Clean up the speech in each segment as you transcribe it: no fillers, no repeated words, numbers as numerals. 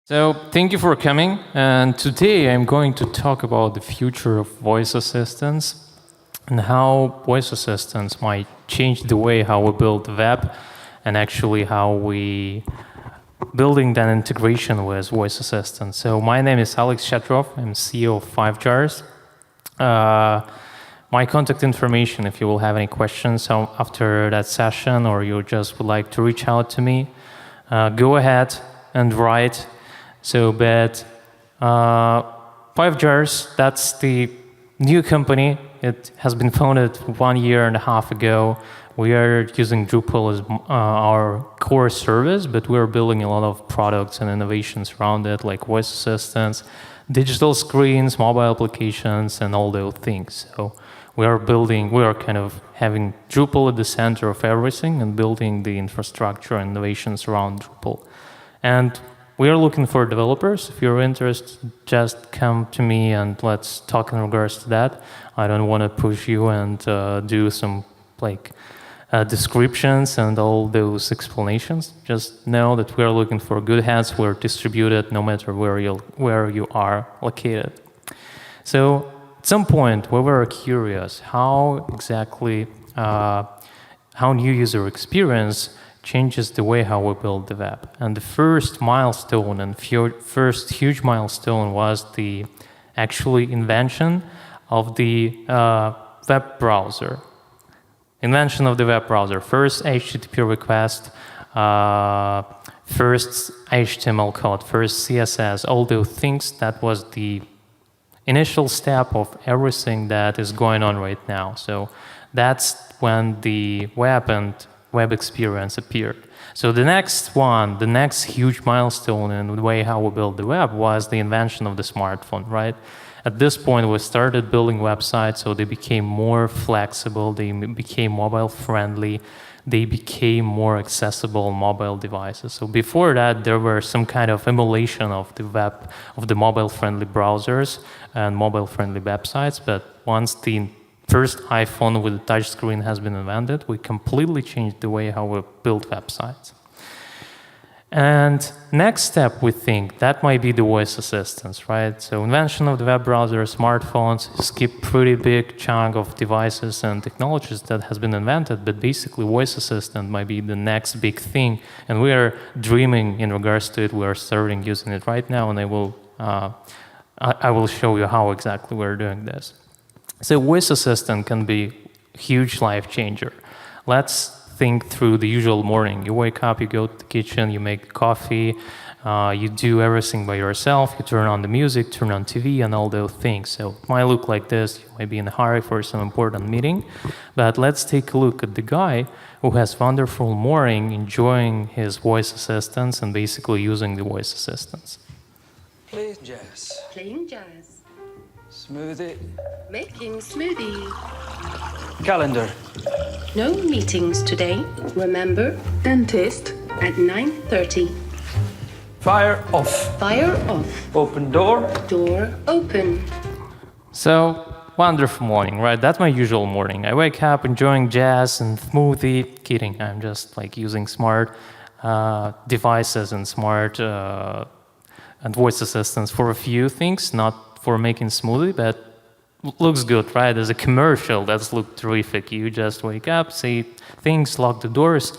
So thank you for coming, and today I'm going to talk about the future of voice assistants and how voice assistants might change the way how we build the web and actually how we building that integration with voice assistants. So my name is Schedrov, I'm CEO of 5Jars. My contact information, if you will have any questions after that session or you just would like to reach out to me, go ahead and write. So, but 5Jars, that's the new company. It has been founded 1.5 years ago. We are using Drupal as our core service, but we're building a lot of products and innovations around it, like voice assistants, digital screens, mobile applications, and all those things. So we are kind of having Drupal at the center of everything and building the infrastructure and innovations around Drupal. And we are looking for developers. If you're interested, just come to me and let's talk in regards to that. I don't want to push you and do some descriptions and all those explanations. Just know that we are looking for good heads. We're distributed no matter where you are located. So at some point we were curious how exactly how new user experience changes the way how we build the web. And the first milestone and first huge milestone was the actually invention of the web browser. Invention of the web browser. First HTTP request, first HTML code, first CSS, all those things. That was the initial step of everything that is going on right now. So that's when the web and web experience appeared. So the next huge milestone in the way how we build the web was the invention of the smartphone, right? At this point, we started building websites, so they became more flexible, they became mobile friendly, they became more accessible mobile devices. So before that, there were some kind of emulation of the web, of the mobile friendly browsers and mobile friendly websites, but once the first iPhone with a touchscreen has been invented, we completely changed the way how we build websites. And next step, we think, that might be the voice assistants, right? So invention of the web browser, smartphones, skip pretty big chunk of devices and technologies that has been invented, but basically voice assistant might be the next big thing. And we are dreaming in regards to it. We are starting using it right now, and I will show you how exactly we're doing this. So voice assistant can be a huge life changer. Let's think through the usual morning. You wake up, you go to the kitchen, you make coffee, you do everything by yourself, you turn on the music, turn on TV, and all those things. So it might look like this. You might be in a hurry for some important meeting, but let's take a look at the guy who has wonderful morning enjoying his voice assistants and basically using the voice assistants. Playing jazz. Playing jazz. Smoothie. Making smoothie. Calendar. No meetings today. Remember, dentist at 9:30. Fire off. Fire off. Open door. Door open. So, wonderful morning, right? That's my usual morning. I wake up enjoying jazz and smoothie. Kidding, I'm just like using smart devices and smart and voice assistants for a few things, not for making smoothie, but looks good, right? As a commercial, that's look terrific. You just wake up, say things, lock the doors.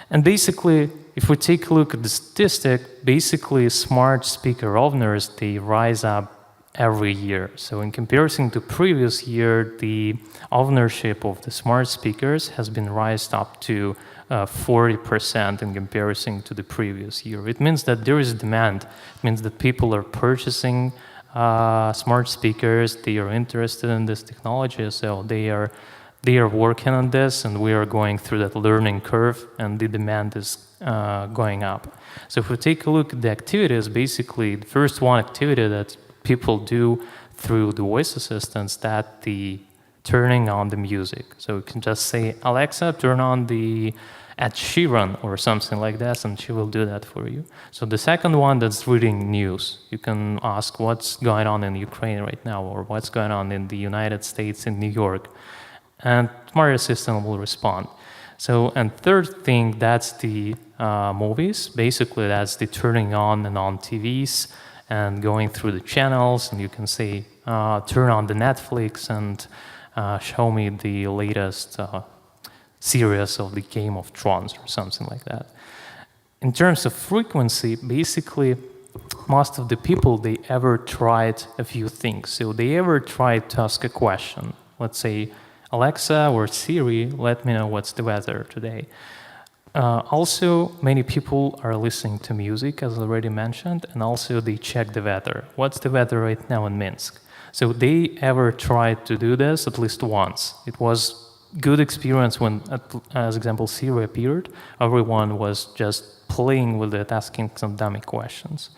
And basically, if we take a look at the statistic, basically smart speaker owners, they rise up every year. So in comparison to previous year, the ownership of the smart speakers has been raised up to 40% in comparison to the previous year. It means that there is demand. It means that people are purchasing smart speakers, they are interested in this technology, so they are working on this, and we are going through that learning curve, and the demand is going up. So if we take a look at the activities, basically the first one activity that people do through the voice assistants, that the turning on the music. So you can just say, Alexa, turn on the Ed Sheeran or something like that, and she will do that for you. So the second one, that's reading news. You can ask what's going on in Ukraine right now, or what's going on in the United States, in New York, and smart assistant will respond. So, and third thing, that's the movies. Basically, that's the turning on and on TVs and going through the channels, and you can say, turn on the Netflix and show me the latest series of the Game of Thrones or something like that. In terms of frequency, basically, most of the people, they ever tried a few things. So they ever tried to ask a question. Let's say, Alexa or Siri, let me know what's the weather today. Also, many people are listening to music, as already mentioned, and also they check the weather. What's the weather right now in Minsk? So they ever tried to do this at least once. It was good experience when, as example, Siri appeared. Everyone was just playing with it, asking some dummy questions.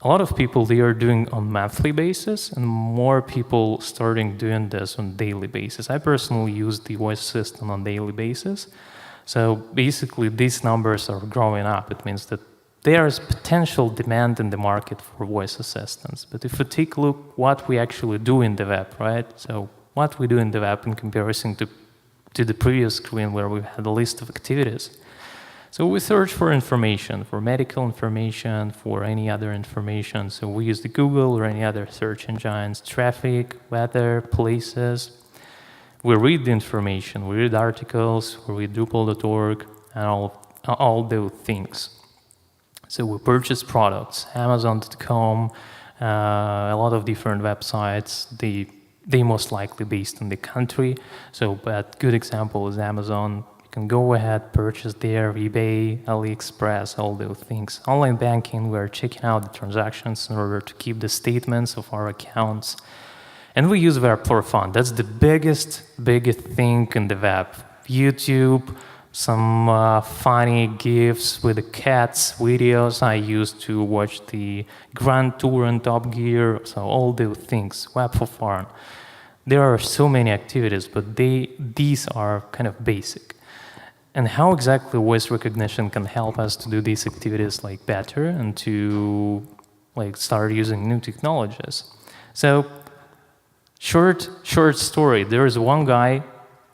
A lot of people, they are doing on monthly basis, and more people starting doing this on daily basis. I personally use the voice assistant on daily basis. So basically, these numbers are growing up. It means that there is potential demand in the market for voice assistants. But if we take a look what we actually do in the web, right? So what we do in the web in comparison to the previous screen where we had a list of activities. So we search for information, for medical information, for any other information. So we use the Google or any other search engines, traffic, weather, places. We read the information, we read articles, we read Drupal.org, and all those things. So we purchase products, Amazon.com, a lot of different websites. They most likely based in the country. So, but good example is Amazon. Can go ahead, purchase there, eBay, AliExpress, all those things. Online banking, we're checking out the transactions in order to keep the statements of our accounts. And we use web for fun. That's the biggest thing in the web. YouTube, some funny GIFs with the cats, videos I use to watch the Grand Tour and Top Gear, so all those things, web for fun. There are so many activities, but these are kind of basic. And how exactly voice recognition can help us to do these activities like better and to like start using new technologies. So short story, there is one guy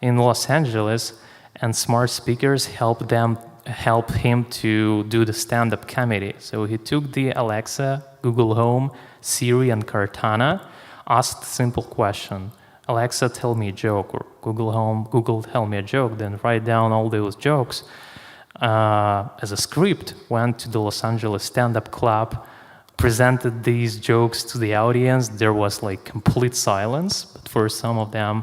in Los Angeles and smart speakers help him to do the stand-up comedy. So he took the Alexa, Google Home, Siri and Cortana, asked a simple question. Alexa, tell me a joke, or Google Home, Google, tell me a joke, then write down all those jokes as a script, went to the Los Angeles stand-up club, presented these jokes to the audience. There was like complete silence, but for some of them,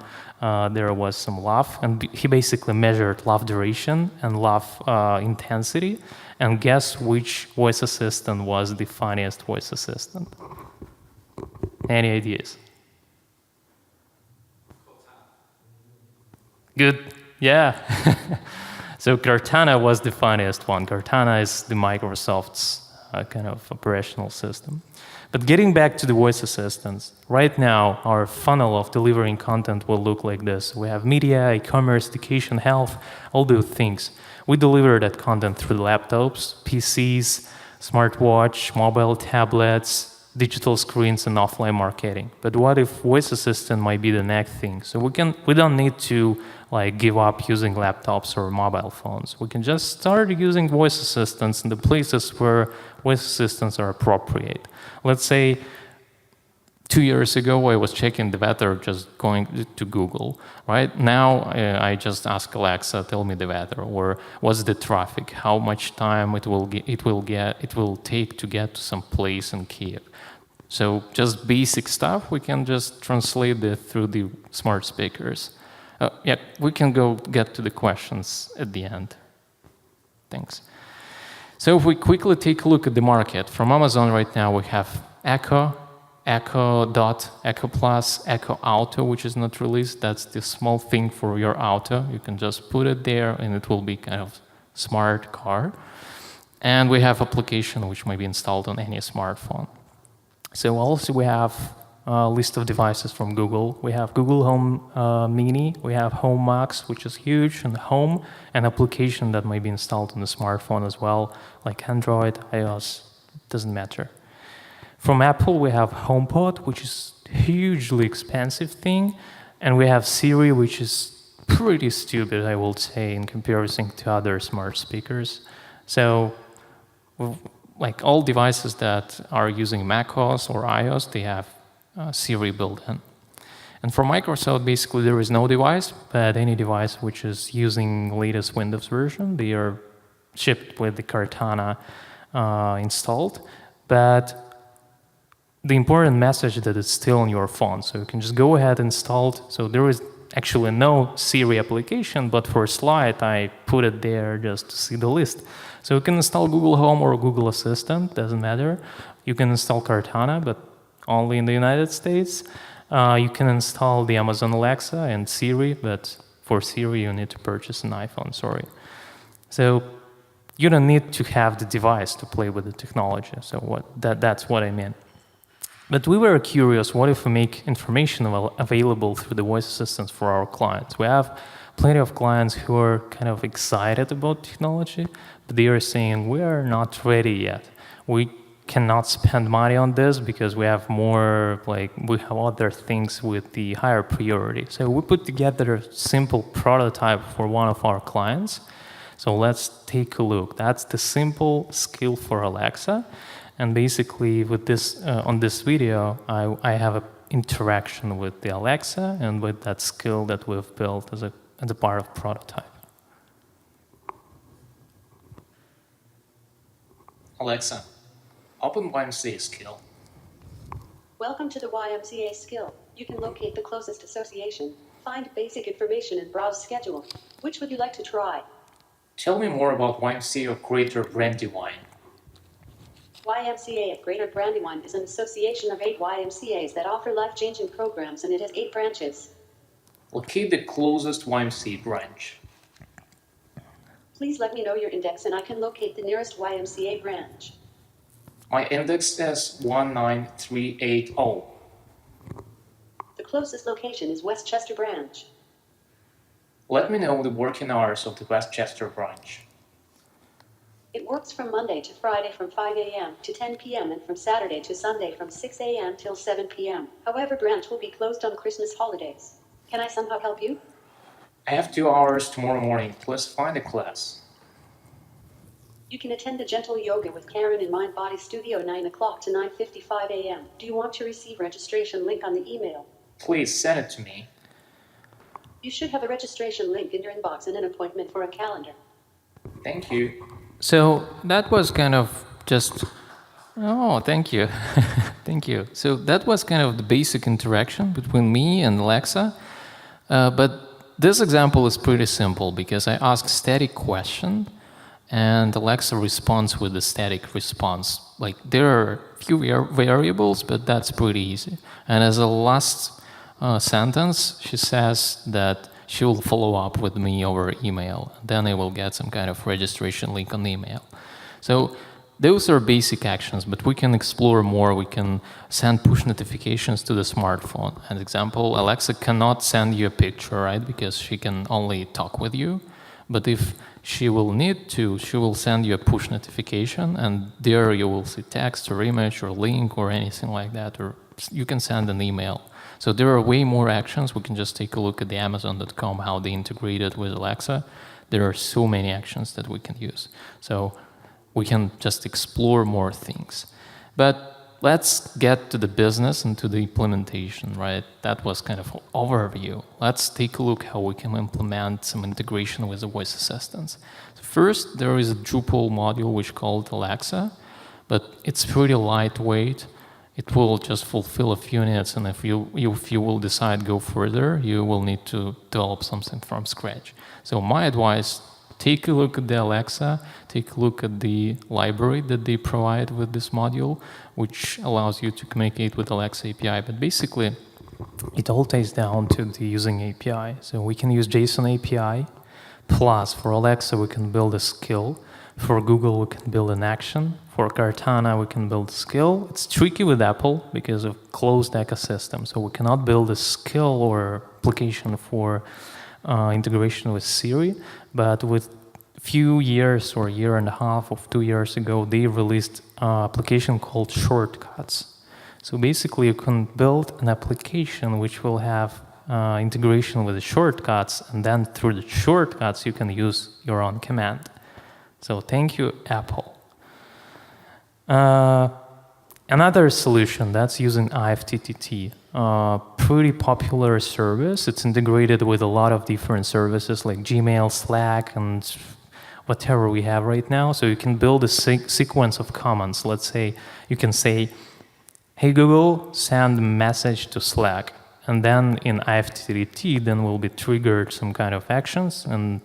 there was some laugh, and he basically measured laugh duration and laugh intensity, and guess which voice assistant was the funniest voice assistant? Any ideas? Good, yeah. So Cortana was the funniest one. Cortana is the Microsoft's kind of operational system. But getting back to the voice assistants, right now our funnel of delivering content will look like this. We have media, e-commerce, education, health, all those things. We deliver that content through laptops, PCs, smartwatch, mobile tablets, digital screens, and offline marketing. But what if voice assistant might be the next thing? So we don't need to like give up using laptops or mobile phones. We can just start using voice assistants in the places where voice assistants are appropriate. Let's say 2 years ago, I was checking the weather just going to Google. Right now, I just ask Alexa, tell me the weather, or what's the traffic, how much time it will take to get to some place in Kiev. So just basic stuff, we can just translate it through the smart speakers. Yeah, we can go get to the questions at the end. Thanks. So if we quickly take a look at the market, from Amazon right now we have Echo, Echo Dot, Echo Plus, Echo Auto, which is not released. That's the small thing for your auto. You can just put it there and it will be kind of smart car. And we have application which may be installed on any smartphone. So also we have a list of devices from Google. We have Google Home Mini, we have Home Max, which is huge, and Home, an application that may be installed on the smartphone as well, like Android, iOS, doesn't matter. From Apple, we have HomePod, which is hugely expensive thing, and we have Siri, which is pretty stupid, I will say, in comparison to other smart speakers. So, like all devices that are using macOS or iOS, they have Siri built in. And for Microsoft, basically there is no device, but any device which is using latest Windows version, they are shipped with the Cortana installed. But the important message that it's still on your phone, so you can just go ahead and install it. So there is actually no Siri application, but for a slide, I put it there just to see the list. So you can install Google Home or Google Assistant, doesn't matter. You can install Cortana, but only in the United States. You can install the Amazon Alexa and Siri, but for Siri you need to purchase an iPhone, sorry. So you don't need to have the device to play with the technology. So that's what I mean. But we were curious, what if we make information available through the voice assistants for our clients? We have plenty of clients who are kind of excited about technology, but they are saying, we are not ready yet. We cannot spend money on this because we have other things with the higher priority. So we put together a simple prototype for one of our clients. So let's take a look. That's the simple skill for Alexa. And basically with this, on this video, I have an interaction with the Alexa and with that skill that we've built as a part of prototype. Alexa, open YMCA skill. Welcome to the YMCA skill. You can locate the closest association, find basic information, and browse schedule. Which would you like to try? Tell me more about YMCA of Greater Brandywine. YMCA of Greater Brandywine is an association of 8 YMCAs that offer life-changing programs, and it has 8 branches. Locate the closest YMCA branch. Please let me know your index and I can locate the nearest YMCA branch. My index is 19380. The closest location is Westchester branch. Let me know the working hours of the Westchester branch. It works from Monday to Friday from 5 a.m. to 10 p.m. and from Saturday to Sunday from 6 a.m. till 7 p.m. However, branch will be closed on Christmas holidays. Can I somehow help you? I have 2 hours tomorrow morning. Please find a class. You can attend the Gentle Yoga with Karen in Mind Body Studio 9 o'clock to 9:55 a.m. Do you want to receive registration link on the email? Please send it to me. You should have a registration link in your inbox and an appointment for a calendar. Thank you. So that was kind of just, oh, thank you. Thank you. So that was kind of the basic interaction between me and Alexa. But this example is pretty simple because I ask static question and Alexa responds with a static response. Like there are a few variables, but that's pretty easy. And as a last sentence, she says that she will follow up with me over email. Then I will get some kind of registration link on email. So those are basic actions, but we can explore more. We can send push notifications to the smartphone. An example, Alexa cannot send you a picture, right? Because she can only talk with you. But if she will need to, she will send you a push notification, and there you will see text or image or link or anything like that, or you can send an email. So there are way more actions. We can just take a look at the Amazon.com, how they integrated with Alexa. There are so many actions that we can use. So we can just explore more things. But let's get to the business and to the implementation, right? That was kind of an overview. Let's take a look how we can implement some integration with the voice assistants. So first, there is a Drupal module which is called Alexa, but it's pretty lightweight. It will just fulfill a few needs, and if you will decide to go further, you will need to develop something from scratch. So my advice, take a look at the Alexa, take a look at the library that they provide with this module, which allows you to communicate with Alexa API. But basically, it all ties down to the using API. So we can use JSON API, plus for Alexa we can build a skill. For Google, we can build an action. For Cortana, we can build a skill. It's tricky with Apple because of closed ecosystem. So we cannot build a skill or application for integration with Siri. But with a few years or a year and a half or 2 years ago, they released an application called Shortcuts. So basically, you can build an application which will have integration with the shortcuts, and then through the shortcuts you can use your own command. So thank you, Apple. Another solution that's using IFTTT, pretty popular service. It's integrated with a lot of different services like Gmail, Slack, and whatever we have right now. So you can build a sequence of commands. Let's say you can say, hey Google, send a message to Slack. And then in IFTTT, then will be triggered some kind of actions, and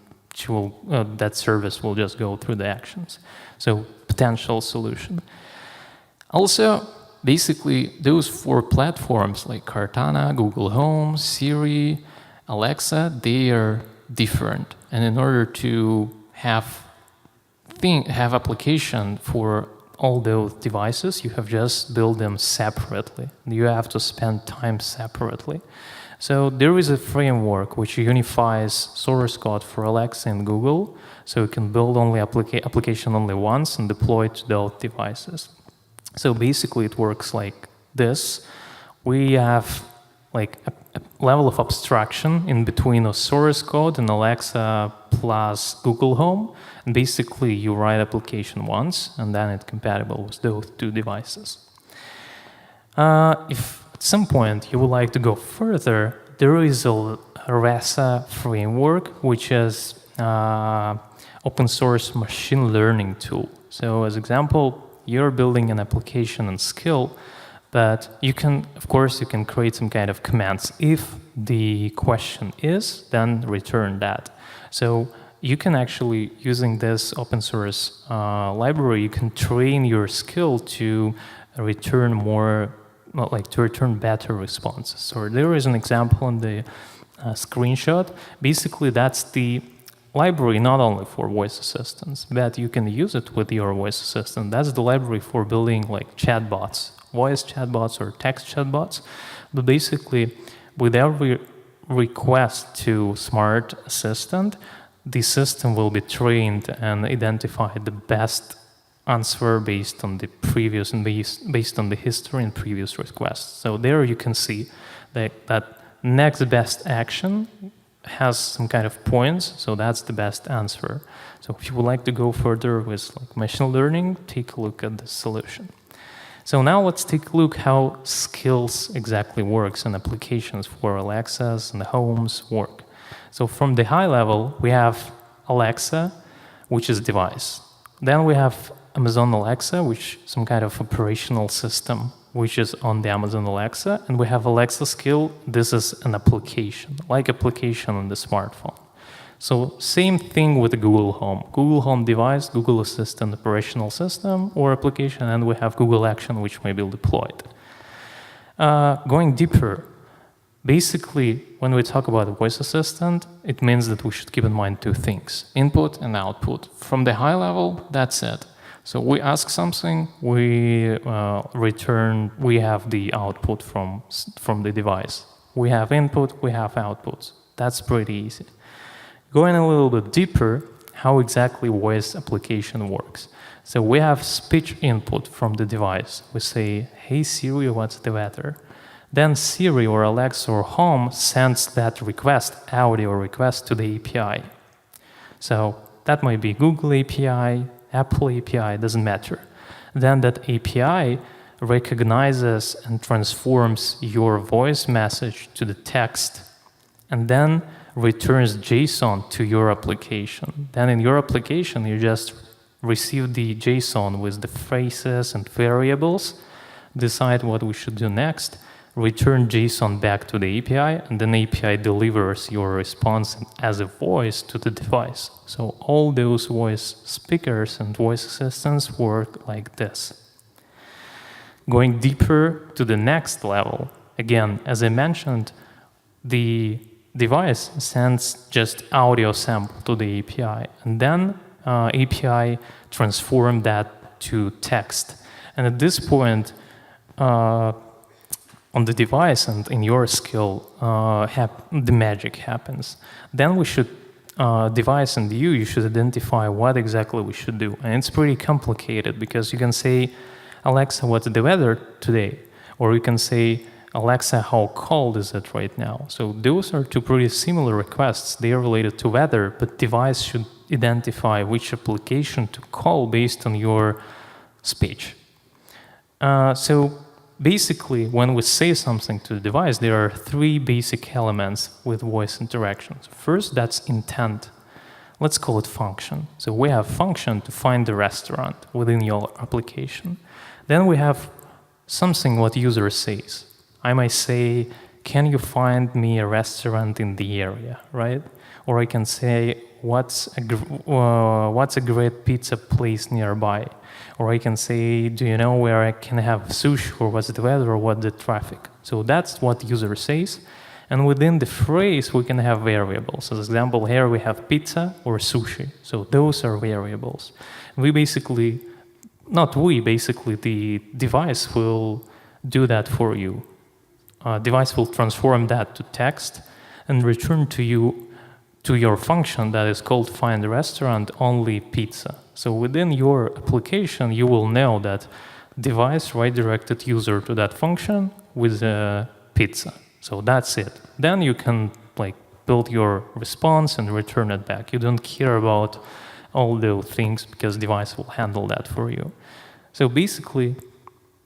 that service will just go through the actions. So potential solution. Also, basically, those 4 platforms like Cortana, Google Home, Siri, Alexa, they are different. And in order to have application for all those devices, you have just built them separately. You have to spend time separately. So there is a framework which unifies source code for Alexa and Google, so you can build only application only once and deploy it to those devices. So basically it works like this. We have like a level of abstraction in between a source code and Alexa plus Google Home. And basically you write application once and then it's compatible with those 2 devices. If at some point you would like to go further, there is a RESA framework, which is open source machine learning tool. So as example, you're building an application and skill, but you can, of course, you can create some kind of commands. If the question is, then return that. So you can actually, using this open source library, you can train your skill to return more, to return better responses. So there is an example in the screenshot. Basically, that's the library not only for voice assistants, but you can use it with your voice assistant. That's the library for building like chatbots, voice chatbots or text chatbots. But basically, with every request to smart assistant, the system will be trained and identify the best answer based on the previous and based on the history and previous requests. So there you can see that next best action has some kind of points, so that's the best answer. So if you would like to go further with like machine learning, take a look at this solution. So now let's take a look how skills exactly works and applications for Alexas and homes work. So from the high level, we have Alexa, which is device. Then we have Amazon Alexa, which is some kind of operational system, which is on the Amazon Alexa, and we have Alexa skill. This is an application, like application on the smartphone. So same thing with the Google Home. Google Home device, Google Assistant operational system or application, and we have Google Action, which may be deployed. Going deeper, basically, when we talk about a voice assistant, it means that we should keep in mind 2 things, input and output. From the high level, that's it. So we ask something, we return, we have the output from the device. We have input, we have outputs. That's pretty easy. Going a little bit deeper, how exactly voice application works. So we have speech input from the device. We say, hey Siri, what's the weather? Then Siri or Alexa or Home sends that request, audio request, to the API. So that might be Google API, Apple API, doesn't matter. Then that API recognizes and transforms your voice message to the text and then returns JSON to your application. Then in your application, you just receive the JSON with the phrases and variables, decide what we should do next, return JSON back to the API, and then API delivers your response as a voice to the device. So all those voice speakers and voice assistants work like this. Going deeper to the next level, again, as I mentioned, the device sends just audio sample to the API, and then API transform that to text. And at this point, on the device and in your skill, the magic happens. Then we should, device and you should identify what exactly we should do. And it's pretty complicated because you can say, Alexa, what's the weather today? Or you can say, Alexa, how cold is it right now? So those are two pretty similar requests. They are related to weather, but device should identify which application to call based on your speech. So basically, when we say something to the device, there are three basic elements with voice interactions. First, that's intent. Let's call it function. So we have function to find the restaurant within your application. Then we have something what user says. I might say, can you find me a restaurant in the area, right? Or I can say, what's a great pizza place nearby? Or I can say, do you know where I can have sushi, or what's the weather, or what's the traffic? So that's what user says. And within the phrase, we can have variables. So, as example, here we have pizza or sushi. So those are variables. We basically, basically the device will do that for you. Device will transform that to text and return to you to your function that is called find restaurant only pizza. So within your application, you will know that device redirected user to that function with a pizza. So that's it. Then you can build your response and return it back. You don't care about all those things because device will handle that for you. So basically,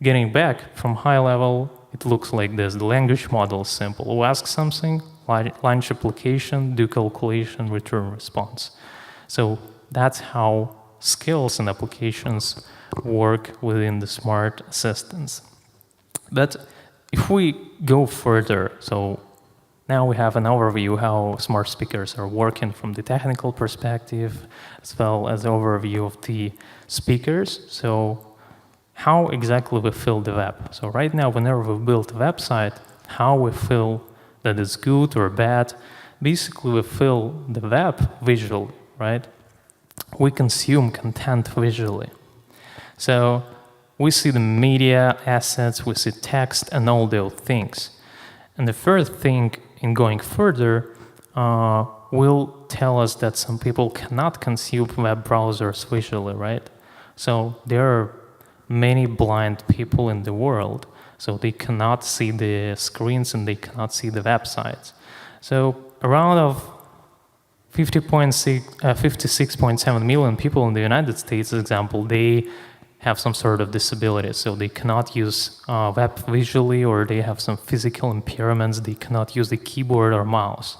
getting back from high level, it looks like this. The language model is simple. We ask something, launch application, do calculation, return response. So that's how skills and applications work within the smart assistants. But if we go further, so now we have an overview how smart speakers are working from the technical perspective, as well as an overview of the speakers. So how exactly we fill the web? So right now, whenever we build a website, how we feel that it's good or bad, basically we fill the web visually, right? We consume content visually. So we see the media assets, we see text and all those things. And the first thing in going further will tell us that some people cannot consume web browsers visually, right? So there are many blind people in the world, so they cannot see the screens and they cannot see the websites. So around of 56.7 million people in the United States, for example, they have some sort of disability, so they cannot use web visually, or they have some physical impairments, they cannot use the keyboard or mouse.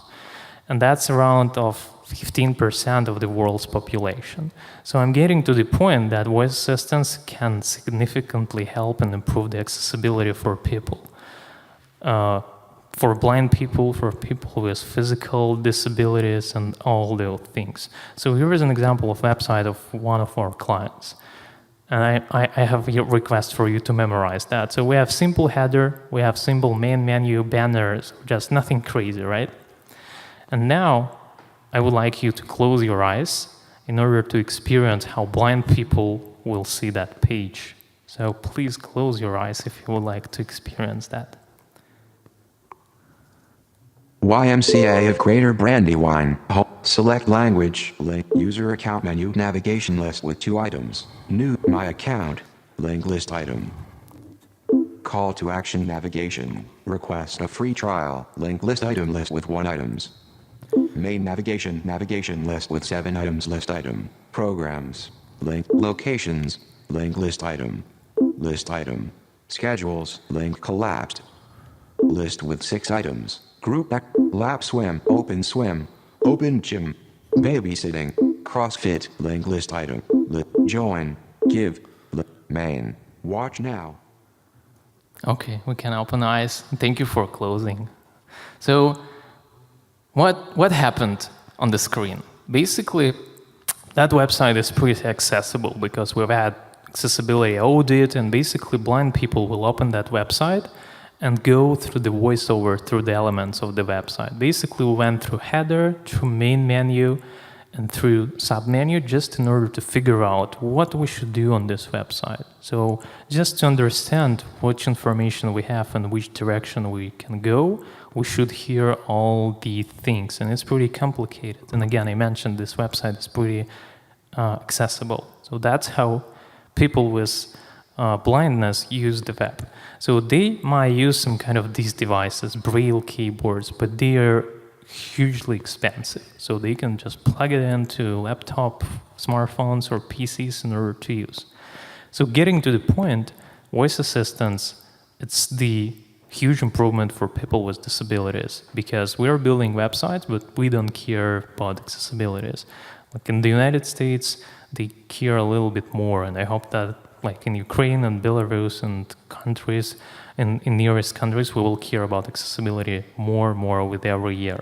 And that's around of 15% of the world's population. So I'm getting to the point that voice assistants can significantly help and improve the accessibility for people. For blind people, for people with physical disabilities, and all those things. So here is an example of website of one of our clients. And I have a request for you to memorize that. So we have simple header, we have simple main menu, banners, just nothing crazy, right? And now I would like you to close your eyes in order to experience how blind people will see that page. So please close your eyes if you would like to experience that. YMCA of Greater Brandywine. Select language, link, user account menu, navigation list with 2 items. New, my account, link list item. Call to action navigation, request a free trial, link list item list with 1 items. Main navigation list with 7 items list item. Programs, link locations, link list item. List item. Schedules, link collapsed. List with 6 items. Group lap swim, open gym, babysitting, CrossFit, link list item, join, give, main, watch now. Okay, we can open eyes. Thank you for closing. So what happened on the screen? Basically, that website is pretty accessible because we've had accessibility audit, and basically blind people will open that website and go through the voiceover through the elements of the website. Basically, we went through header, through main menu, and through submenu just in order to figure out what we should do on this website. So just to understand which information we have and which direction we can go, we should hear all the things, and it's pretty complicated. And again, I mentioned this website is pretty accessible. So that's how people with blindness use the web. So they might use some kind of these devices, braille keyboards, but they are hugely expensive. So they can just plug it into laptop, smartphones, or PCs in order to use. So getting to the point, voice assistants, it's the huge improvement for people with disabilities, because we are building websites, but we don't care about accessibilities. Like in the United States, they care a little bit more, and I hope that like in Ukraine and Belarus and countries, in nearest countries, we will care about accessibility more and more with every year.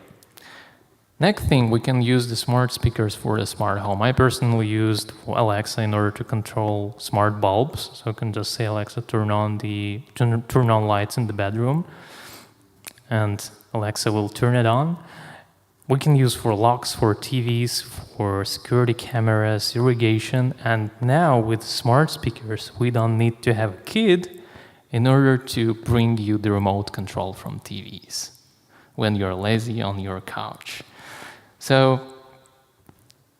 Next thing, we can use the smart speakers for the smart home. I personally used Alexa in order to control smart bulbs. So I can just say, Alexa, turn on lights in the bedroom, and Alexa will turn it on. We can use for locks, for TVs, for security cameras, irrigation, and now with smart speakers, we don't need to have a kid in order to bring you the remote control from TVs when you're lazy on your couch. So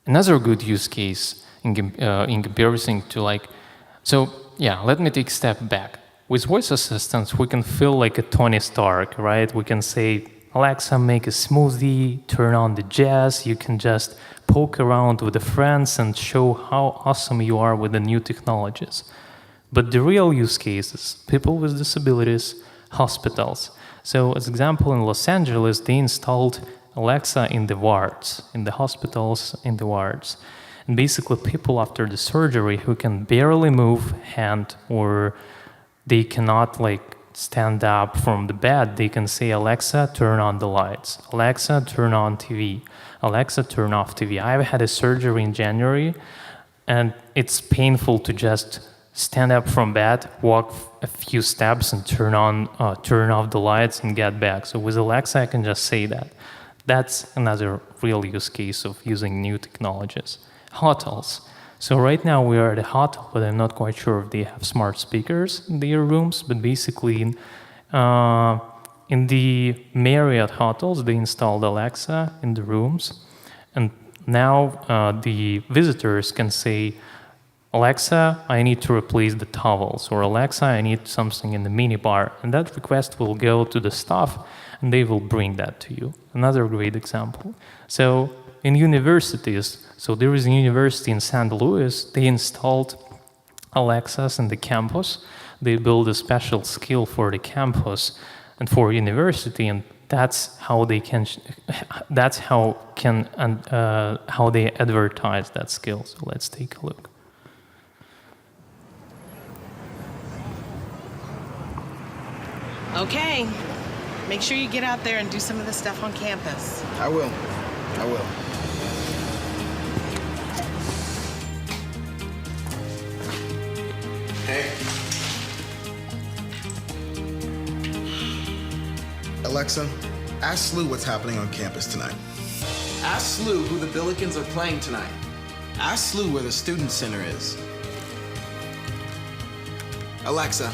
another good use case in comparison to let me take a step back. With voice assistants, we can feel like a Tony Stark, right? We can say, Alexa, make a smoothie, turn on the jazz. You can just poke around with the friends and show how awesome you are with the new technologies. But the real use cases, people with disabilities, hospitals. So as example, in Los Angeles, they installed Alexa in the wards, in the hospitals, in the wards. And basically people after the surgery who can barely move hand, or they cannot stand up from the bed, they can say, Alexa, turn on the lights. Alexa, turn on TV. Alexa, turn off TV. I've had a surgery in January, and it's painful to just stand up from bed, walk a few steps, and turn off the lights and get back. So with Alexa, I can just say that. That's another real use case of using new technologies. Hotels. So right now we are at a hotel, but I'm not quite sure if they have smart speakers in their rooms. But basically, in the Marriott hotels, they installed Alexa in the rooms, and now the visitors can say, Alexa, I need to replace the towels, or Alexa, I need something in the minibar, and that request will go to the staff, and they will bring that to you. Another great example. So in universities, so there is a university in St. Louis, they installed Alexas in the campus. They built a special skill for the campus and for university, and that's how they advertise that skill. So let's take a look. Okay, make sure you get out there and do some of the stuff on campus. I will. Hey. Alexa, ask Slew what's happening on campus tonight. Ask Slew who the Billikens are playing tonight. Ask Slew where the student center is. Alexa,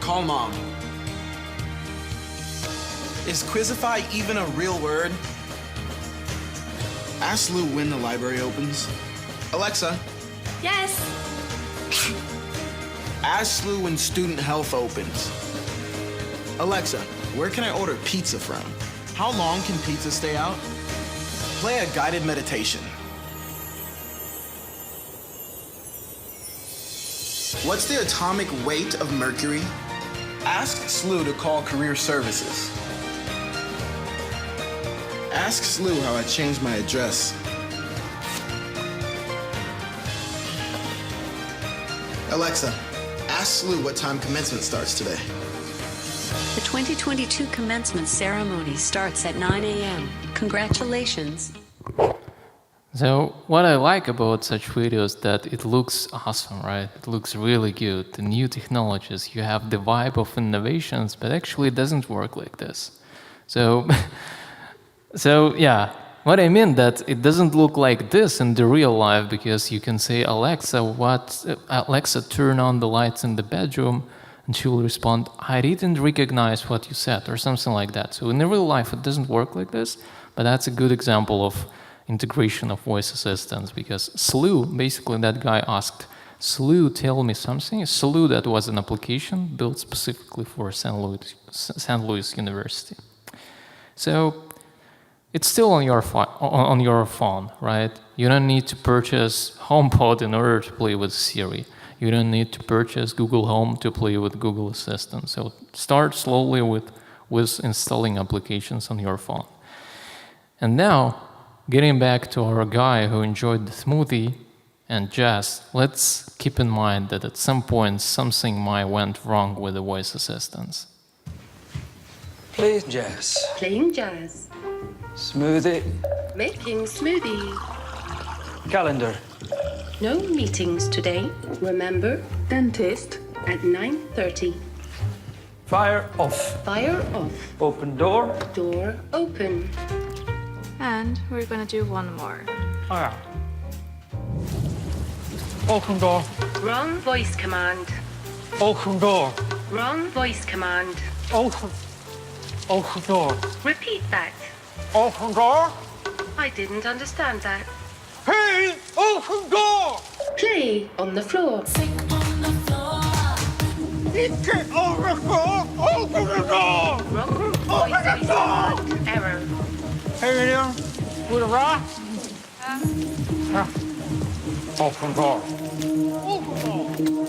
call Mom. Is Quizify even a real word? Ask Lou when the library opens. Alexa. Yes. Ask Lou when student health opens. Alexa, where can I order pizza from? How long can pizza stay out? Play a guided meditation. What's the atomic weight of mercury? Ask Slew to call career services. Ask Slew how I changed my address. Alexa, ask Slew what time commencement starts today. The 2022 commencement ceremony starts at 9 a.m. Congratulations. So what I like about such videos that it looks awesome, right? It looks really good. The new technologies, you have the vibe of innovations, but actually it doesn't work like this. So yeah, what I mean that it doesn't look like this in the real life, because you can say, Alexa, turn on the lights in the bedroom, and she will respond, I didn't recognize what you said, or something like that. So in the real life, it doesn't work like this, but that's a good example of integration of voice assistants, because Slew, basically that guy asked Slew tell me something. Slew, that was an application built specifically for St. Louis University. So it's still on your phone, right? You don't need to purchase HomePod in order to play with Siri. You don't need to purchase Google Home to play with Google Assistant. So start slowly with installing applications on your phone. And now, getting back to our guy who enjoyed the smoothie and jazz, let's keep in mind that at some point something might went wrong with the voice assistants. Play jazz. Playing jazz. Smoothie. Making smoothie. Calendar. No meetings today. Remember, dentist at 9:30. Fire off. Fire off. Open door. Door open. And we're gonna do one more. Oh, yeah. Open door. Wrong voice command. Open door. Wrong voice command. Open. Open door. Repeat that. Open door. I didn't understand that. Hey, open door. Play on the floor. Get over the door. Open the door. Wrong voice command. Error. Hey, William. With a rock. Open door. Open door.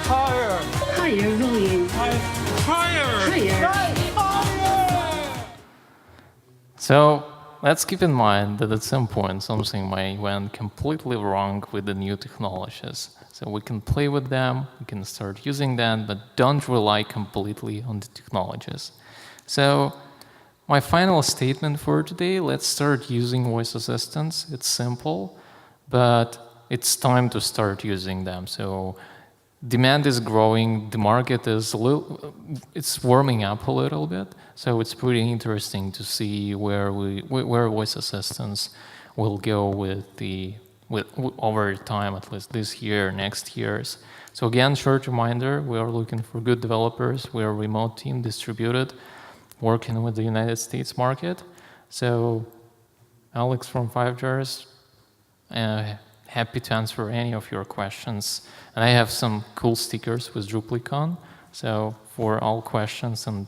Higher. Higher volume. Higher. Higher. So let's keep in mind that at some point something might went completely wrong with the new technologies. So we can play with them, we can start using them, but don't rely completely on the technologies. So my final statement for today, let's start using voice assistants. It's simple, but it's time to start using them. So demand is growing, the market is it's warming up a little bit. So it's pretty interesting to see where voice assistants will go over time, at least this year, next years. So again, short reminder, we are looking for good developers. We are a remote team distributed, working with the United States market. So Alex from 5Jars, happy to answer any of your questions. And I have some cool stickers with DrupalCamp. So for all questions, and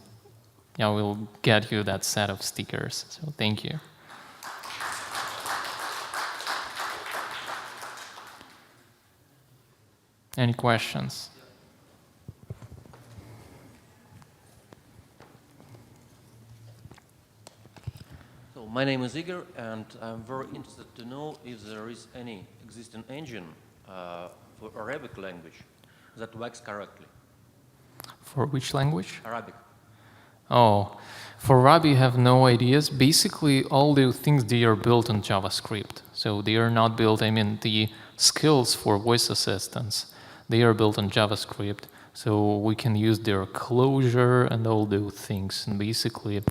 we'll get you that set of stickers. So thank you. Any questions? So my name is Igor, and I'm very interested to know if there is any existing engine for Arabic language that works correctly. For which language? Arabic. Oh, for Ruby, you have no ideas. Basically, all the things, they are built on JavaScript. So they are not built, the skills for voice assistants, they are built on JavaScript. So we can use their closure and all those things. And basically,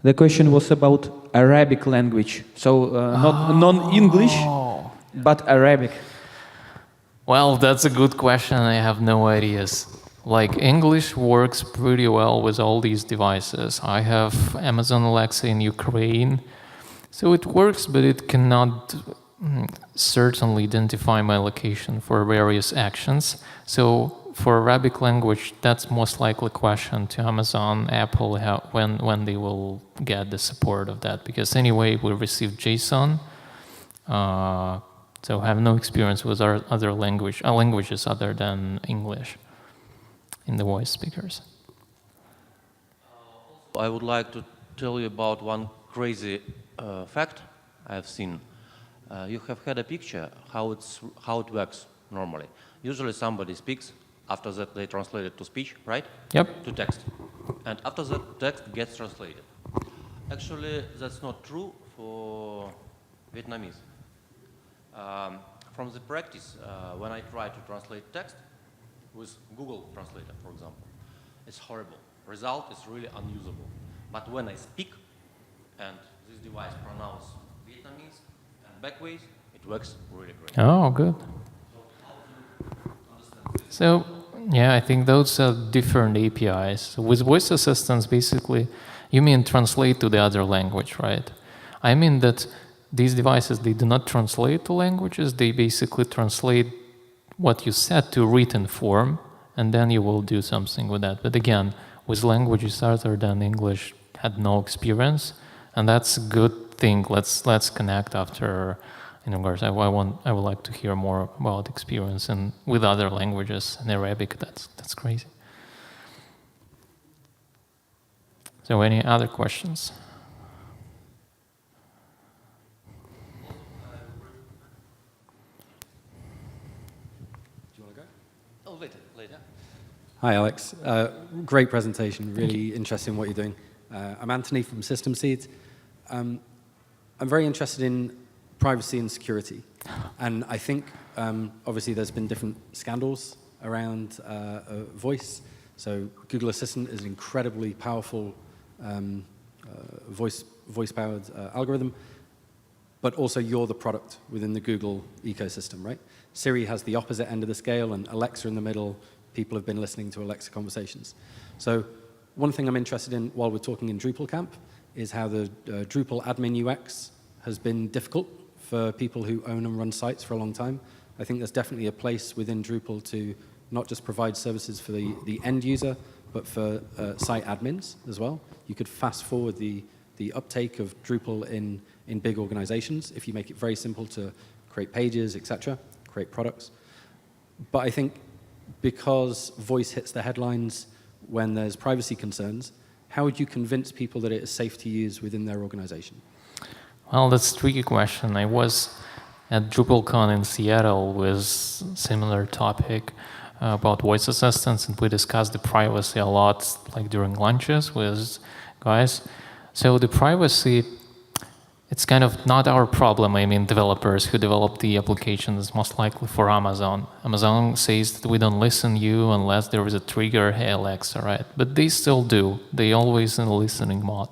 the question was about Arabic language. So not non-English, but Arabic. Well, that's a good question. I have no ideas. Like, English works pretty well with all these devices. I have Amazon Alexa in Ukraine, so it works, but it cannot certainly identify my location for various actions. So for Arabic language, that's most likely a question to Amazon, Apple, when they will get the support of that. Because anyway, we receive JSON. So I have no experience with our other languages other than English in the voice speakers. I would like to tell you about one crazy fact I have seen. You have had a picture how it works normally. Usually somebody speaks, after that they translate it to speech, right? Yep. To text. And after that text gets translated. Actually, that's not true for Vietnamese. From the practice, when I try to translate text with Google Translator, for example, it's horrible. Result is really unusable. But when I speak and this device pronounces Vietnamese and backways, it works really great. Oh, good. So, yeah, I think those are different APIs. So with voice assistants, basically, You mean translate to the other language, right? I mean that these devices, they do not translate to languages, they basically translate what you said to written form, and then you will do something with that. But again, with languages other than English, had no experience, and that's a good thing. Let's connect after. In regards, I would like to hear more about experience and with other languages. And Arabic, that's crazy. So, any other questions? Do you want to go? Oh, later. Hi, Alex. Great presentation. Really interesting what you're doing. I'm Anthony from System Seeds. I'm very interested in privacy and security. And I think, obviously, there's been different scandals around voice. So Google Assistant is an incredibly powerful voice-powered algorithm. But also, you're the product within the Google ecosystem, right? Siri has the opposite end of the scale, and Alexa in the middle. People have been listening to Alexa conversations. So one thing I'm interested in while we're talking in DrupalCamp is how the Drupal admin UX has been difficult for people who own and run sites for a long time. I think there's definitely a place within Drupal to not just provide services for the end user, but for site admins as well. You could fast forward the uptake of Drupal in big organizations if you make it very simple to create pages, etc., create products. But I think because voice hits the headlines when there's privacy concerns, how would you convince people that it is safe to use within their organization? Well, that's a tricky question. I was at DrupalCon in Seattle with similar topic about voice assistants, and we discussed the privacy a lot, like during lunches with guys. So the privacy, it's kind of not our problem. I mean, developers who develop the applications, most likely for Amazon. Amazon says that we don't listen to you unless there is a trigger, hey Alexa, right? But they still do. They always in listening mode.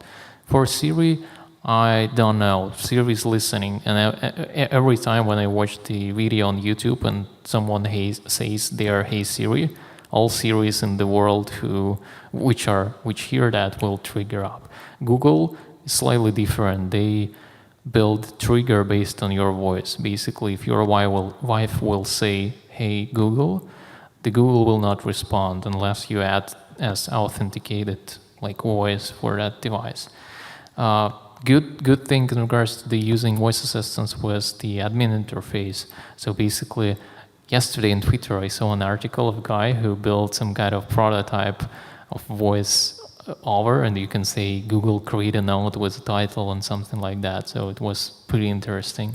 For Siri, I don't know. Siri is listening, and every time when I watch the video on YouTube and someone says they are Hey Siri, all Siris in the world which hear that will trigger up. Google is slightly different. They build trigger based on your voice. Basically, if your wife will say Hey Google, the Google will not respond unless you add as authenticated like voice for that device. Good thing in regards to the using voice assistants was the admin interface. So basically, yesterday in Twitter, I saw an article of a guy who built some kind of prototype of voice over, and you can say Google create a note with a title and something like that. So it was pretty interesting.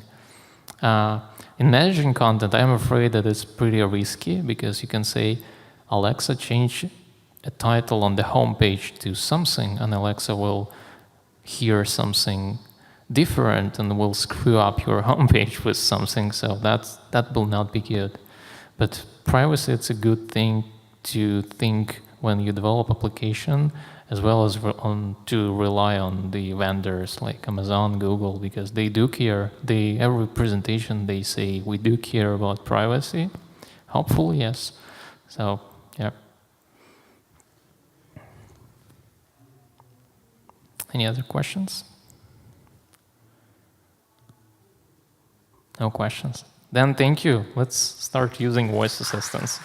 In managing content, I'm afraid that it's pretty risky because you can say, Alexa, change a title on the home page to something, and Alexa will hear something different and will screw up your homepage with something, so that will not be good. But privacy, it's a good thing to think when you develop application, as well as to rely on the vendors like Amazon, Google, because they do care. Every presentation they say, we do care about privacy. Hopefully, yes. So, yeah. Any other questions? No questions. Then thank you. Let's start using voice assistants.